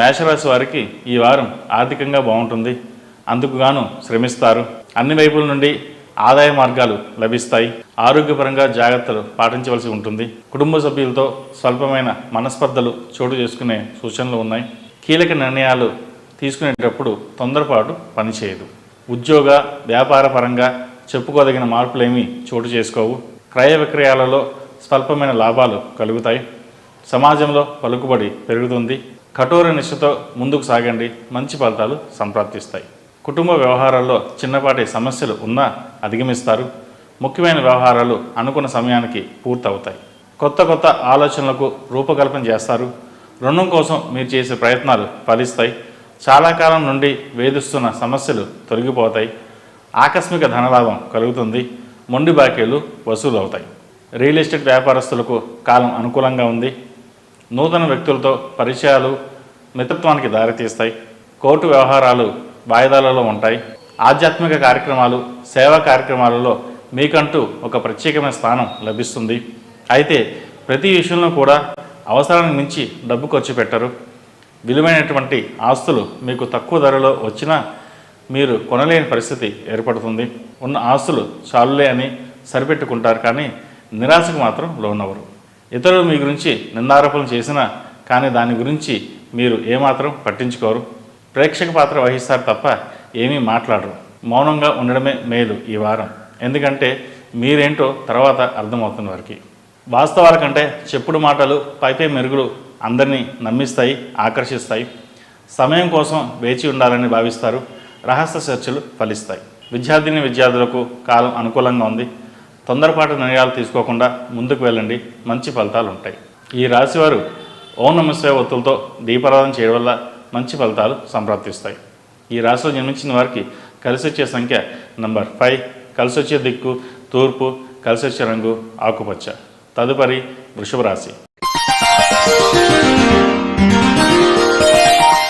మేషరాశి వారికి ఈ వారం ఆర్థికంగా బాగుంటుంది. అందుకు గాను శ్రమిస్తారు. అన్ని వైపుల నుండి ఆదాయ మార్గాలు లభిస్తాయి. ఆరోగ్యపరంగా జాగ్రత్తలు పాటించవలసి ఉంటుంది. కుటుంబ సభ్యులతో స్వల్పమైన మనస్పర్ధలు చోటు చేసుకునే సూచనలు ఉన్నాయి. కీలక నిర్ణయాలు తీసుకునేటప్పుడు తొందరపాటు పనిచేయదు. ఉద్యోగ వ్యాపార పరంగా చెప్పుకోదగిన మార్పులేమీ చోటు చేసుకోవు. క్రయ విక్రయాలలో స్వల్పమైన లాభాలు కలుగుతాయి. సమాజంలో పలుకుబడి పెరుగుతుంది. కఠోర నిష్ఠతో ముందుకు సాగండి. మంచి ఫలితాలు సంప్రాప్తిస్తాయి. కుటుంబ వ్యవహారాల్లో చిన్నపాటి సమస్యలు ఉన్నా అధిగమిస్తారు. ముఖ్యమైన వ్యవహారాలు అనుకున్న సమయానికి పూర్తవుతాయి. కొత్త ఆలోచనలకు రూపకల్పన చేస్తారు. రుణం కోసం మీరు చేసే ప్రయత్నాలు ఫలిస్తాయి. చాలా కాలం నుండి వేధిస్తున్న సమస్యలు తొలగిపోతాయి. ఆకస్మిక ధనలాభం కలుగుతుంది. మొండి బాకీలు వసూలు అవుతాయి. రియల్ ఎస్టేట్ వ్యాపారస్తులకు కాలం అనుకూలంగా ఉంది. నూతన వ్యక్తులతో పరిచయాలు మిత్రత్వానికి దారితీస్తాయి. కోర్టు వ్యవహారాలు వాయిదాలలో ఉంటాయి. ఆధ్యాత్మిక కార్యక్రమాలు, సేవా కార్యక్రమాలలో మీకంటూ ఒక ప్రత్యేకమైన స్థానం లభిస్తుంది. అయితే ప్రతి విషయంలో కూడా అవసరానికి మించి డబ్బు ఖర్చు పెట్టరు. విలువైనటువంటి ఆస్తులు మీకు తక్కువ ధరలో వచ్చినా మీరు కొనలేని పరిస్థితి ఏర్పడుతుంది. ఉన్న ఆస్తులు చాలులే అని సరిపెట్టుకుంటారు, కానీ నిరాశకు మాత్రం లోనవరు. ఇతరులు మీ గురించి నిందారోపణలు చేసినా కానీ దాని గురించి మీరు ఏమాత్రం పట్టించుకోరు. ప్రేక్షక పాత్ర వహిస్తారు తప్ప ఏమీ మాట్లాడరు. మౌనంగా ఉండడమే మేలు ఈ వారం. ఎందుకంటే మీరేంటో తర్వాత అర్థమవుతున్న వారికి. వాస్తవాల కంటే చెప్పుడు మాటలు, పైపై మెరుగులు అందరినీ నమ్మిస్తాయి, ఆకర్షిస్తాయి. సమయం కోసం వేచి ఉండాలని భావిస్తారు. రహస్య చర్చలు ఫలిస్తాయి. విద్యార్థులకు కాలం అనుకూలంగా ఉంది. తొందరపాటు నిర్ణయాలు తీసుకోకుండా ముందుకు వెళ్ళండి. మంచి ఫలితాలు ఉంటాయి. ఈ రాశివారు ఓం నమః శివాయ ఒత్తులతో దీపారాధన చేయడం వల్ల మంచి ఫలితాలు సంప్రాప్తిస్తాయి. ఈ రాశిలో జన్మించిన వారికి కలిసి వచ్చే సంఖ్య నంబర్ 5, కలిసి వచ్చే దిక్కు తూర్పు, కలిసి వచ్చే రంగు ఆకుపచ్చ. తదుపరి వృషభ రాశి.